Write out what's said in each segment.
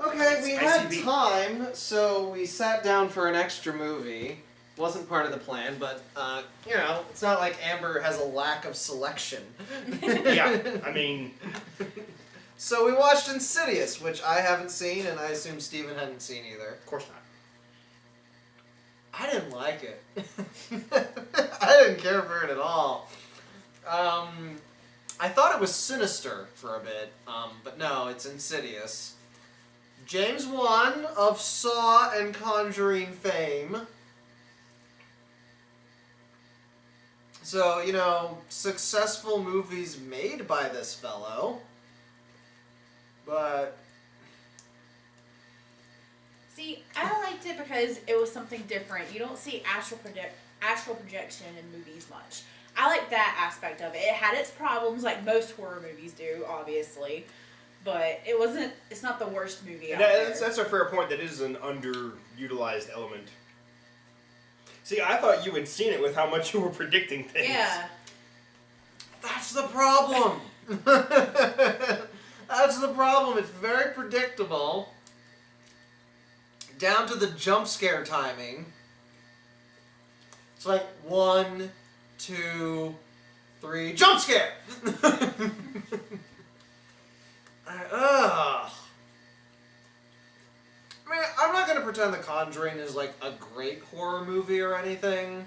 Okay, we had ICB. time, so we sat down for an extra movie. Wasn't part of the plan, but, you know, it's not like Amber has a lack of selection. Yeah, I mean... So we watched Insidious, which I haven't seen, and I assume Steven hadn't seen either. Of course not. I didn't like it. I didn't care for it at all. I thought it was sinister for a bit, but no, it's Insidious. James Wan of Saw and Conjuring fame. So, you know, successful movies made by this fellow. But... See, I liked it because it was something different. You don't see astral projection in movies much. I like that aspect of it. It had its problems, like most horror movies do, obviously. But it's not the worst movie out there. That's a fair point. That is an underutilized element. See, I thought you had seen it with how much you were predicting things. Yeah. That's the problem! That's the problem. It's very predictable. Down to the jump scare timing. It's like 1, 2, 3, jump scare! Ugh. I mean, I'm not going to pretend The Conjuring is like a great horror movie or anything.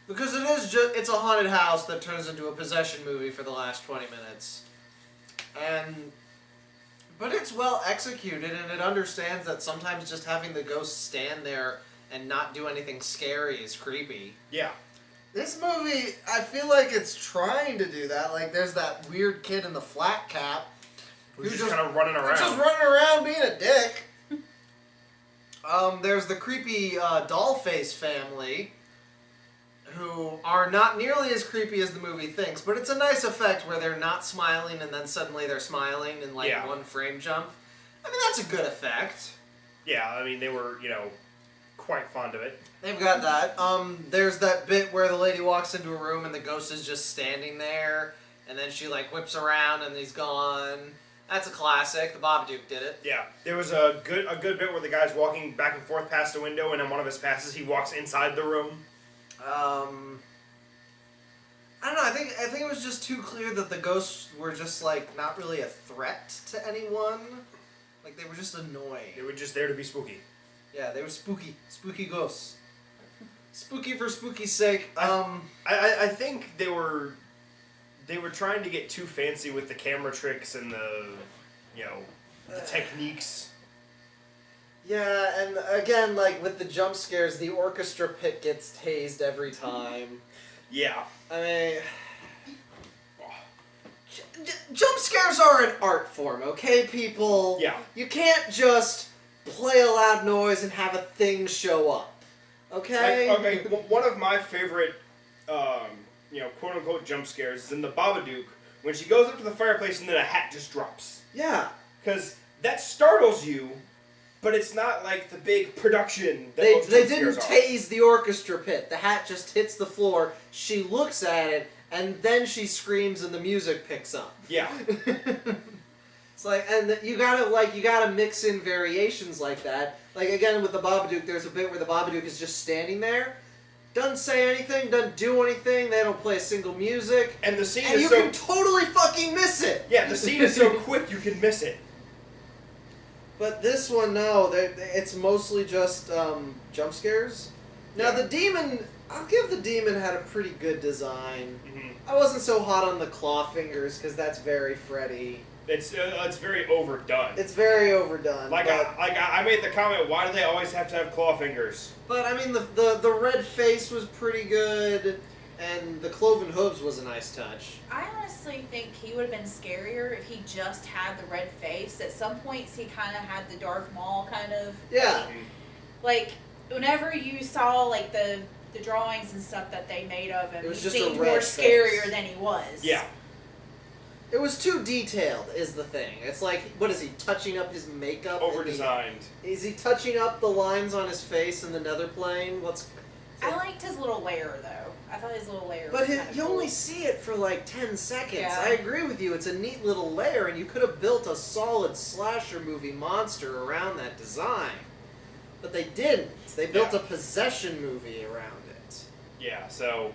Because it's a haunted house that turns into a possession movie for the last 20 minutes. But it's well executed, and it understands that sometimes just having the ghost stand there and not do anything scary is creepy. Yeah. This movie, I feel like it's trying to do that. Like, there's that weird kid in the flat cap Who's just kind of running around. Just running around being a dick. There's the creepy Dollface family, who are not nearly as creepy as the movie thinks, but it's a nice effect where they're not smiling and then suddenly they're smiling in like one frame jump. I mean, that's a good effect. Yeah, I mean, they were, you know, quite fond of it. They've got that. There's that bit where the lady walks into a room and the ghost is just standing there, and then she like whips around and he's gone. That's a classic. The Babadook did it. Yeah, there was a good bit where the guy's walking back and forth past the window, and in one of his passes, he walks inside the room. I don't know. I think it was just too clear that the ghosts were just like not really a threat to anyone. Like they were just annoying. They were just there to be spooky. Yeah, they were spooky ghosts. Spooky for spooky's sake. I think they were trying to get too fancy with the camera tricks and the techniques. Yeah, and again, like with the jump scares, the orchestra pit gets tased every time. Yeah. I mean, jump scares are an art form, okay, people? Yeah. You can't just play a loud noise and have a thing show up, okay? One of my favorite, quote-unquote jump scares is in the Babadook, when she goes up to the fireplace and then a hat just drops. Yeah. Because that startles you, but it's not like the big production that They most jump didn't scares are. tase the orchestra pit. The hat just hits the floor, she looks at it, and then she screams and the music picks up. Yeah. It's like, and you gotta mix in variations like that. Like, again, with the Babadook, there's a bit where the Babadook is just standing there, doesn't say anything, doesn't do anything, they don't play a single music. And the scene and is you so... can totally fucking miss it! Yeah, the scene is so quick you can miss it. But this one, no, it's mostly just jump scares. Now, the demon, I'll give the demon had a pretty good design. Mm-hmm. I wasn't so hot on the claw fingers, because that's very Freddy. It's very overdone. It's very overdone. I made the comment, why do they always have to have claw fingers? But, I mean, the red face was pretty good, and the cloven hooves was a nice touch. I honestly think he would have been scarier if he just had the red face. At some points, he kind of had the Darth Maul kind of... Yeah. Like, whenever you saw, like, the drawings and stuff that they made of him, he seemed more scarier than he was. Yeah. It was too detailed, is the thing. It's like, what is he, touching up his makeup? Over-designed. Is he touching up the lines on his face in the nether plane? I liked his little lair, though. I thought his little lair But was kind of you cool. only see it for like 10 seconds. Yeah. I agree with you. It's a neat little layer, and you could have built a solid slasher movie monster around that design. But they didn't. They built a possession movie around it. Yeah, so...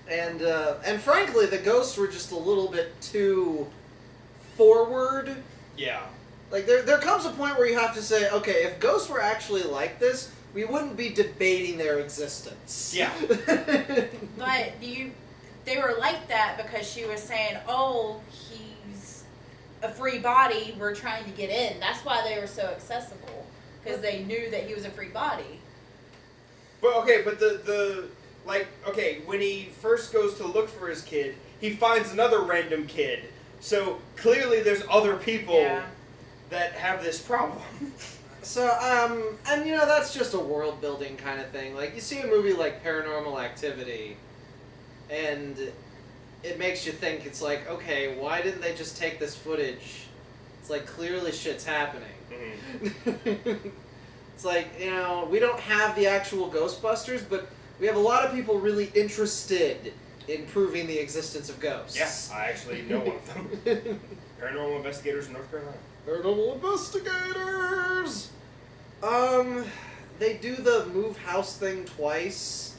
And frankly, the ghosts were just a little bit too forward. Yeah. Like, there comes a point where you have to say, okay, if ghosts were actually like this, we wouldn't be debating their existence. Yeah. But they were like that because she was saying, oh, he's a free body, we're trying to get in. That's why they were so accessible. Because they knew that he was a free body. But okay, but when he first goes to look for his kid, he finds another random kid. So clearly there's other people that have this problem. So, and that's just a world building kind of thing. Like, you see a movie like Paranormal Activity, and it makes you think, it's like, okay, why didn't they just take this footage? It's like, clearly shit's happening. Mm-hmm. It's like, we don't have the actual Ghostbusters, but we have a lot of people really interested in proving the existence of ghosts. Yes, I actually know one of them. Paranormal investigators in North Carolina. Paranormal investigators! They do the move house thing twice.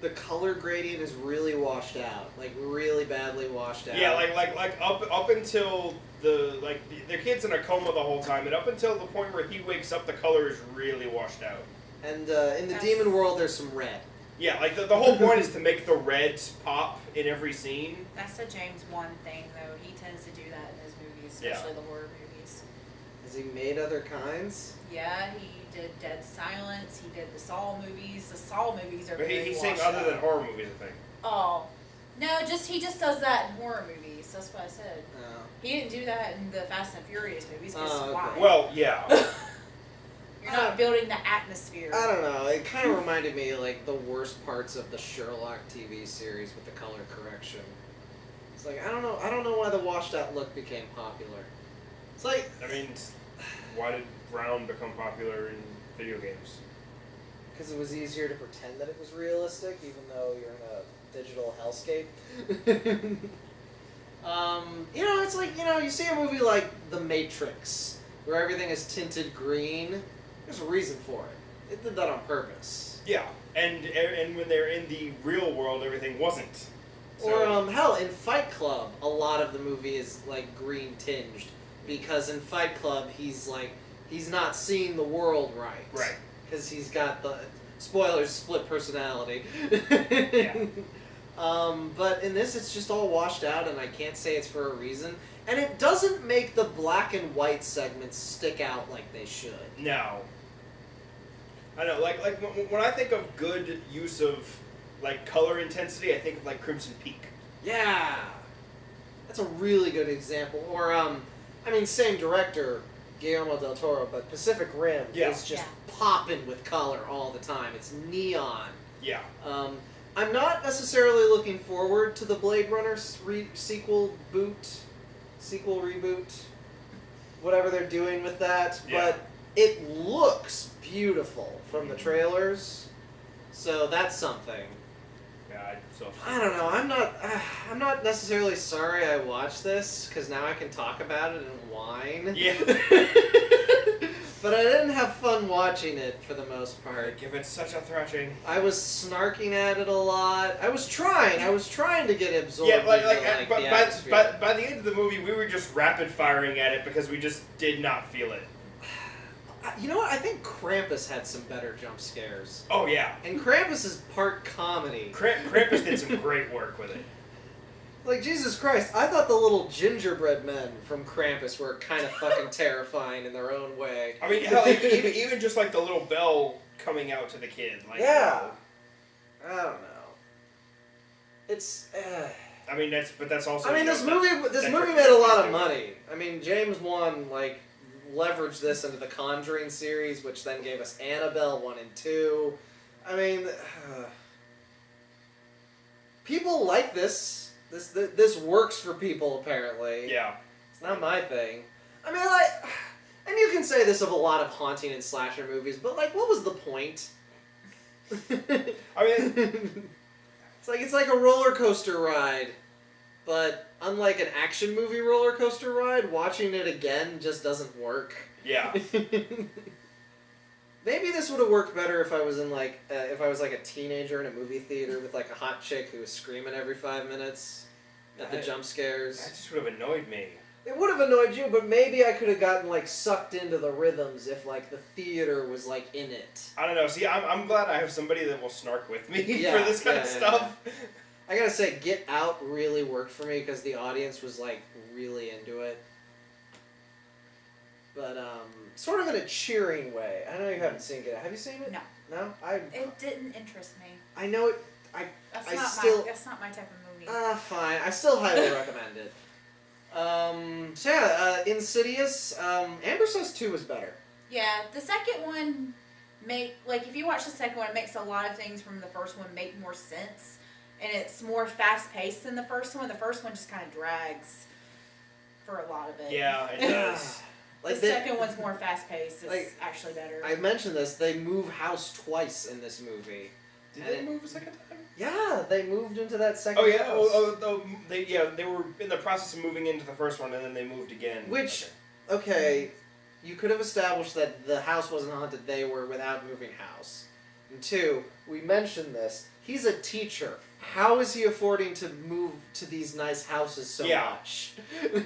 The color gradient is really washed out. Like, really badly washed out. Yeah, like up until their kid's in a coma the whole time, and up until the point where he wakes up, the color is really washed out. And in the demon world, there's some red. Yeah, like the whole point is to make the reds pop in every scene. That's a James Wan thing, though. He tends to do that in his movies, especially the horror movies. Has he made other kinds? Yeah, he did Dead Silence. He did the Saw movies. The Saw movies are But very he's saying washed other out. than horror movies, I think. Oh. No, he just does that in horror movies. That's what I said. Oh. He didn't do that in the Fast and Furious movies, because Oh, okay. why? Well, yeah. You're not building the atmosphere. I don't know. It kind of reminded me of, like, the worst parts of the Sherlock TV series with the color correction. It's like, I don't know why the washed out look became popular. It's like... I mean, why did brown become popular in video games? Because it was easier to pretend that it was realistic, even though you're in a digital hellscape. It's like, you see a movie like The Matrix, where everything is tinted green. There's a reason for it. It did that on purpose. Yeah, and when they're in the real world, everything wasn't. So. Or, hell, in Fight Club, a lot of the movie is, like, green tinged. Because in Fight Club, he's not seeing the world right. Right. Because he's got the, spoilers, split personality. Yeah. But in this, it's just all washed out, and I can't say it's for a reason. And it doesn't make the black and white segments stick out like they should. No. I know, like when I think of good use of, like, color intensity, I think of, like, Crimson Peak. Yeah! That's a really good example. Or, same director, Guillermo del Toro, but Pacific Rim is just popping with color all the time. It's neon. Yeah. I'm not necessarily looking forward to the Blade Runner sequel reboot, whatever they're doing with that, but it looks beautiful from the trailers, so that's something. Yeah, I don't know. I'm not necessarily sorry I watched this, because now I can talk about it and whine. Yeah. But I didn't have fun watching it for the most part. Give it such a thrashing. I was snarking at it a lot. I was trying to get absorbed. Yeah, but by the end of the movie, we were just rapid firing at it because we just did not feel it. You know what? I think Krampus had some better jump scares. Oh yeah. And Krampus is part comedy. Krampus did some great work with it. Like, Jesus Christ, I thought the little gingerbread men from Krampus were kind of fucking terrifying in their own way. I mean, hell, even just like the little bell coming out to the kid. Like, yeah. I don't know. It's. I mean, that's also. This movie made a lot of money. I mean, James Wan leveraged this into the Conjuring series, which then gave us Annabelle 1 and 2. I mean, people like this. This works for people, apparently. Yeah. It's not my thing. I mean, and you can say this of a lot of haunting and slasher movies, but, what was the point? I mean, It's like a roller coaster ride, but unlike an action movie roller coaster ride, watching it again just doesn't work. Yeah. Maybe this would have worked better if I was in if I was like a teenager in a movie theater with like a hot chick who was screaming every 5 minutes at the jump scares. That just would have annoyed me. It would have annoyed you, but maybe I could have gotten like sucked into the rhythms if like the theater was like in it. I don't know. See, I'm glad I have somebody that will snark with me for this kind of stuff. Yeah. I gotta say, Get Out really worked for me because the audience was like really into it. But sort of in a cheering way. I know you haven't seen Get Out. Have you seen it? No. No? It didn't interest me. I know it. That's not my type of movie. Fine. I still highly recommend it. So yeah, Insidious. Amber says 2 is better. Yeah, the second one if you watch the second one, it makes a lot of things from the first one make more sense, and it's more fast paced than the first one. The first one just kind of drags for a lot of it. Yeah, it does. The second one's more fast paced. It's actually better. I mentioned this. They move house twice in this movie. Did they move a second time? Yeah, they moved into that second house. They were in the process of moving into the first one, and then they moved again. Okay, you could have established that the house wasn't haunted. They were without moving house. And 2, we mentioned this. He's a teacher. How is he affording to move to these nice houses so much?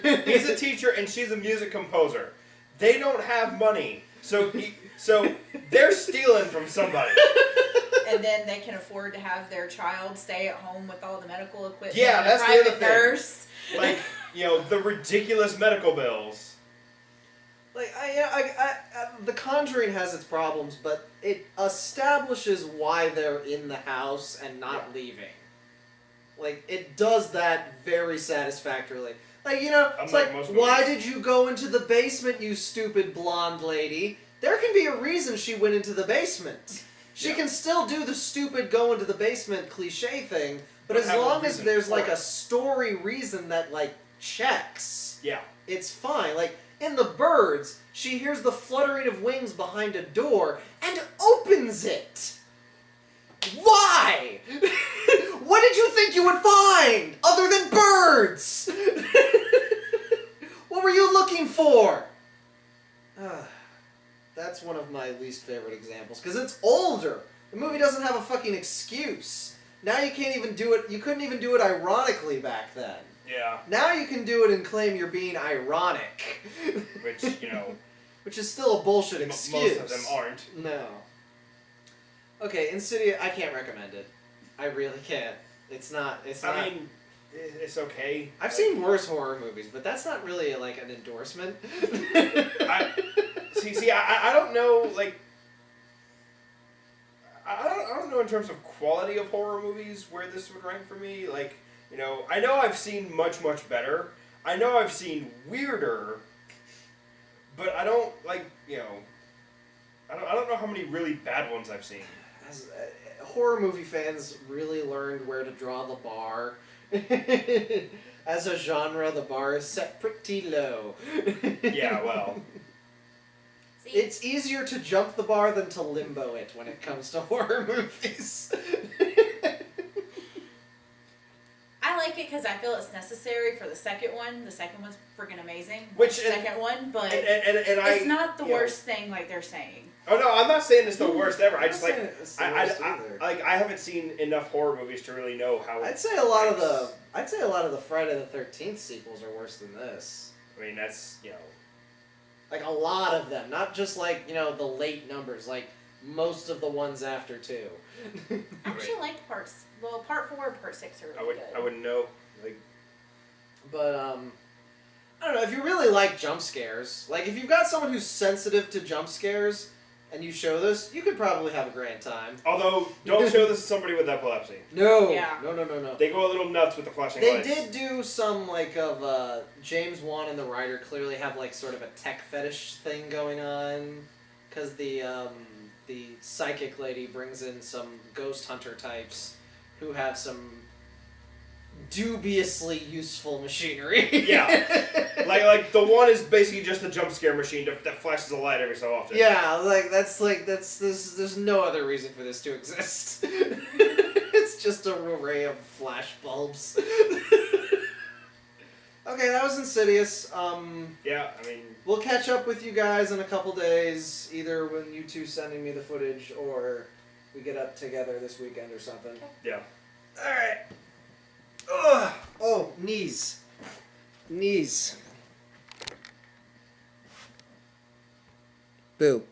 He's a teacher, and she's a music composer. They don't have money, so they're stealing from somebody. And then they can afford to have their child stay at home with all the medical equipment. Yeah, and that's a the other private thing. nurse. Like, the ridiculous medical bills. Like, The Conjuring has its problems, but it establishes why they're in the house and not leaving. Like, it does that very satisfactorily. Like, it's like, why did you go into the basement, you stupid blonde lady? There can be a reason she went into the basement. She can still do the stupid go into the basement cliche thing, but as long as there's, like, a story reason that, like, checks, it's fine. Like, in The Birds, she hears the fluttering of wings behind a door and opens it. Why? What did you think you would find other than birds? What were you looking for? That's one of my least favorite examples, because it's older. The movie doesn't have a fucking excuse. Now you can't even do it, you couldn't even do it ironically back then. Yeah. Now you can do it and claim you're being ironic. Which, Which is still a bullshit excuse. Most of them aren't. No. Okay, Insidious, I can't recommend it. I really can't. I mean, it's okay. I've seen worse horror movies, but that's not really, like, an endorsement. I don't know, like... I don't know in terms of quality of horror movies where this would rank for me. Like, I know I've seen much, much better. I know I've seen weirder. But I don't, like, I don't know how many really bad ones I've seen. As horror movie fans really learned where to draw the bar. As a genre, the bar is set pretty low. Yeah, well... It's easier to jump the bar than to limbo it when it comes to horror movies. I like it because I feel it's necessary for the second one. The second one's freaking amazing. But it's not the worst thing like they're saying. Oh no, I'm not saying it's the worst ever. I just I haven't seen enough horror movies to really know how. I'd say a lot of the Friday the 13th sequels are worse than this. I mean, that's like a lot of them, not just like the late numbers, like most of the ones after 2. I actually liked part 4 and part 6 are really good. I wouldn't know. But I don't know, if you really like jump scares, like if you've got someone who's sensitive to jump scares and you show this, you could probably have a grand time. Although, don't show this to somebody with epilepsy. No. Yeah. No. They go a little nuts with the flashing lights. They did do some of James Wan and the writer clearly have like sort of a tech fetish thing going on, because the psychic lady brings in some ghost hunter types who have some dubiously useful machinery. Yeah. Like the one is basically just a jump scare machine that flashes a light every so often. Yeah, there's no other reason for this to exist. It's just an array of flash bulbs. Okay, that was Insidious. Yeah, I mean... We'll catch up with you guys in a couple days, either when you two sending me the footage or we get up together this weekend or something. Yeah. Alright. Ugh. Oh, knees. Knees. Boo.